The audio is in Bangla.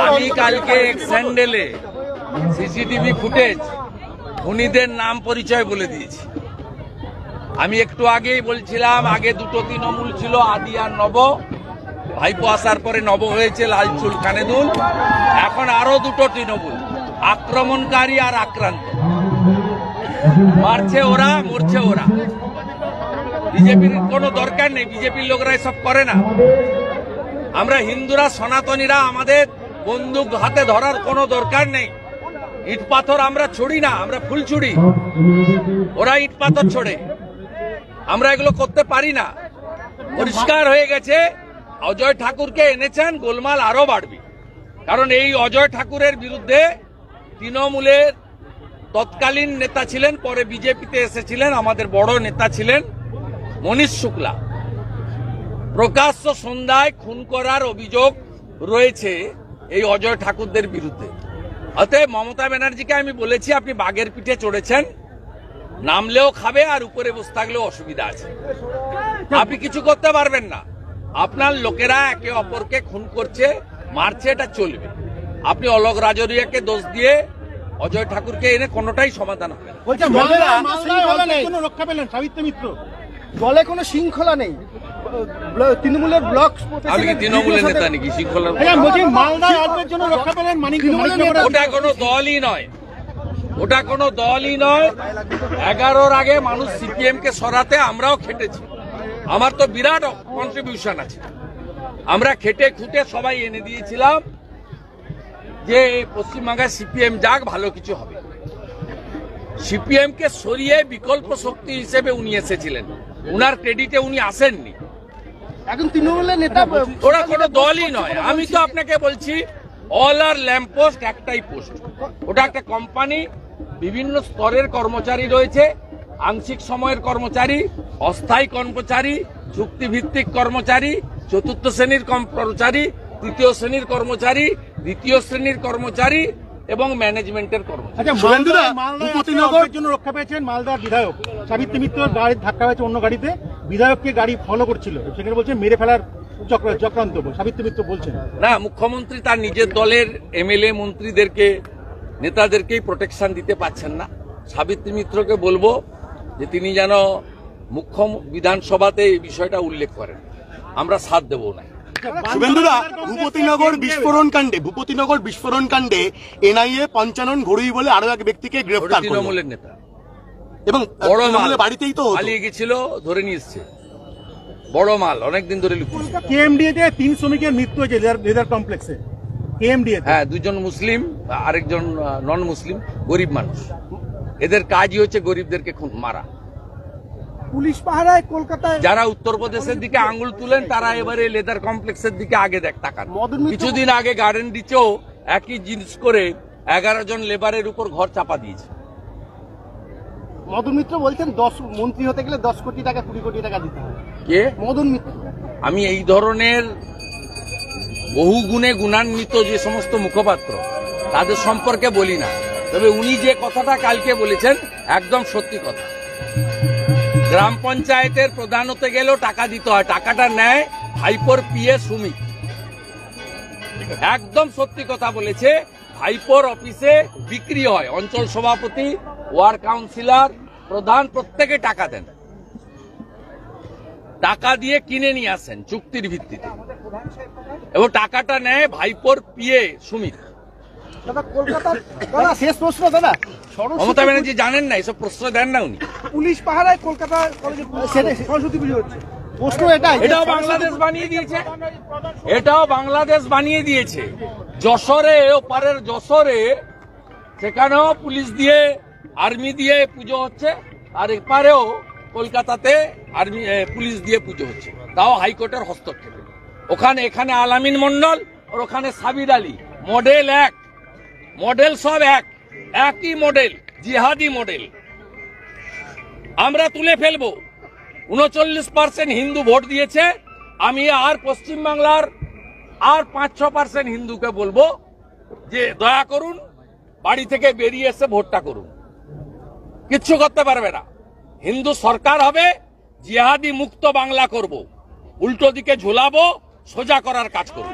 আমি কালকে স্যান্ডেলে সিসিটিভি ফুটেজ খুনিদের নাম পরিচয় বলে দিয়েছি। আমি একটু আগেই বলছিলাম আগে দুটো তৃণমূল ছিল, আদি আর নব। ভাইপো আসার পরে নব হয়েছে লালচুল কানেদুল। এখন আরো দুটো তৃণমূল, আক্রমণকারী আর আক্রান্ত। মারছে ওরা, মরছে ওরা। বিজেপির কোনো দরকার নেই, বিজেপির লোকরা এসব করে না। আমরা হিন্দুরা, সনাতনীরা আমাদের বন্দুক হাতে ধরার কোনো দরকার নেই। ইট পাথর আমরা ছুড়ি না, আমরা ফুল ছুড়ি। ওরা ইট পাথর ছোড়ে, আমরা এগুলো করতে পারি না। পরিষ্কার হয়ে গেছে, অজয় ঠাকুরকে এনেছেন, গোলমাল আরো বাড়বে। কারণ এই অজয় ঠাকুরের বিরুদ্ধে তৃণমূলের তৎকালীন নেতা ছিলেন, পরে বিজেপিতে এসেছিলেন, আমাদের বড় নেতা ছিলেন মনীশ শুক্লা। প্রকাশ্য সন্ধ্যায় খুন করার অভিযোগ রয়েছে এই অজয় ঠাকুরদের বিরুদ্ধে। অতএব মমতা ব্যানার্জিকে আমি বলেছি, আপনি বাঘের পিঠে চড়েছেন, নামলেও খাবে আর উপরে বসে থাকলেও অসুবিধা আছে। আপনি কিছু করতে পারবেন না। আপনার লোকেরা একে অপরকে খুন করছে, মারছে, এটা চলবে। আপনি অলোক রাজরিয়াকে দোষ দিয়ে অজয় ঠাকুরকে এনে কোনোটাই সমাধান হবে না। রক্ষা পেলেন সাবিত্রী মিত্র, দলে কোনো শৃঙ্খলা নেই। তৃণমূলের ব্লক, আমি কি তৃণমূলের নেতা নাকি? শৃঙ্খলা ওটা কোনো দলই নয়, ওটা কোনো দলই নয়। 11-র আগে মানুষ সিপিএম কে সরাতে আমরাও খেটেছি। আমার তো বিরাট কন্ট্রিবিউশন আছে। আমরা খেটে খুঁটে সবাই এনে দিয়েছিলাম যে পশ্চিমবাংলায় সিপিএম যাক, ভালো কিছু হবে। সিপিএম কে সরিয়ে বিকল্প শক্তি হিসেবে উনি এসেছিলেন, উনার ক্রেডিটে উনি আসেননি। এখন তৃণমূলের নেতা, ওরা কোনো দলই নয়। আমি তো আপনাকে বলছি, অল আর ল্যাম্প পোস্ট একটাই পোস্ট। ওটা একটা কোম্পানি, বিভিন্ন স্তরের কর্মচারী রয়েছে, আংশিক সময়ের কর্মচারী, অস্থায়ী কর্মচারী, চুক্তিভিত্তিক কর্মচারী, চতুর্থ শ্রেণীর কর্মচারী, তৃতীয় শ্রেণীর কর্মচারী, দ্বিতীয় শ্রেণীর কর্মচারী এবং ম্যানেজমেন্টের কর্মচারী। রক্ষা পেয়েছেন মালদার বিধায়ক সাবিত্রী মিত্র, গাড়ির ধাক্কা হয়েছে অন্য গাড়িতে, বিধায়ককে গাড়ি ফলো করছিল, সেখানে বলছে মেরে ফেলার চক্রান্ত। সাবিত্রী মিত্র বলছেন না, মুখ্যমন্ত্রী তার নিজের দলের এমএলএ মন্ত্রীদেরকে, নেতাদেরকেই প্রোটেকশন দিতে পারছেন না। সাবিত্রী মিত্রকে বলবো যে তিনি যেন মুখ্য বিধানসভাতে এই বিষয়টা উল্লেখ করেন, আমরা সাথ দেব না। শুভেন্দুদা, ভূপতিনগর বিস্ফোরণ কাণ্ডে এনআইএ পঞ্চানন ঘড়ুই বলে আরো এক ব্যক্তিকে গ্রেফতার করল। তৃণমূলের নেতা এবং বড় মাল বাড়িতেই তো পালিয়ে গেছিল, ধরে নিয়ে এসছে। বড় মাল অনেকদিন ধরে লুকিয়েছে। কেএমডিএতে 3 শ্রমিকের মৃত্যু হয়েছে লেদার কমপ্লেক্সে। কেএমডিএ, হ্যাঁ, 2জন মুসলিম, আরেকজন নন মুসলিম, গরিব মানুষ। এদের কাজই হচ্ছে গরিবদেরকে মারা। পুলিশ পাহারায় কলকাতায় যারা উত্তরপ্রদেশের দিকে আঙ্গুল তুলেন, তারা এবারে লেদার কমপ্লেক্সের দিকে আগে তাকান। কিছুদিন আগে গার্ডেন রিচেও একই জিনিস করে 11 জন লেবারের উপর ঘর চাপা দিয়েছে। মদন মিত্র বলছেন 10 মন্ত্রী হতে গেলে 10 কোটি টাকা 20 কোটি টাকা দিতে হবে। কে? মদন মিত্র। আমি এই ধরনের বহু গুণে গুণান্বিত যে সমস্ত মুখপাত্র, তাদের সম্পর্কে বলি না। তবে উনি যে কথাটা কালকে বলেছেন একদম সত্যি কথা। গ্রাম পঞ্চায়েতের প্রধান হতে গেলেও টাকা দিতে হয়, টাকাটা নেয় ভাইপোর পিএ সুমিত। একদম সত্যি কথা বলেছে। ভাইপোর অফিসে বিক্রি হয়, অঞ্চল সভাপতি, ওয়ার্ড কাউন্সিলর, প্রধান প্রত্যেকে টাকা দেন, টাকা দিয়ে কিনে নিয়ে আসেন চুক্তির ভিত্তিতে, এবং টাকাটা নেয় ভাইপোর পিএ সুমিত। শেষ প্রশ্ন দাদা, মমতা ব্যানার্জি জানেন না, এসব প্রশ্ন দেন না উনি। পুলিশ পাহারায় কলকাতা সরস্বতী পুজো হচ্ছে, প্রশ্ন এটাও বাংলাদেশ বানিয়ে দিয়েছে, এটাও বাংলাদেশ বানিয়ে দিয়েছে। যশোরে, ওপারের যশোরে, সেখানেও পুলিশ দিয়ে, আর্মি দিয়ে পুজো হচ্ছে, আর এপারেও কলকাতাতে আর্মি পুলিশ দিয়ে পুজো হচ্ছে, তাও হাইকোর্টের হস্তক্ষেপে। ওখানে এখানে আলামিন মন্ডল, আর ওখানে সাবির আলী। মডেল এক, মডেল সব একই মডেল, জিহাদি মডেল। আমরা তুলে ফেলবো। 39% হিন্দু ভোট দিয়েছে। আমি আর পশ্চিমবাংলার আর 5-6% হিন্দুকে বলবো যে দয়া করুন, বাড়ি থেকে বেরিয়ে এসে ভোটটা করুন। কিচ্ছু করতে পারবে না। হিন্দু সরকার হবে, জিহাদি মুক্ত বাংলা করব, উল্টো দিকে ঝুলাবো, সোজা করার কাজ করব।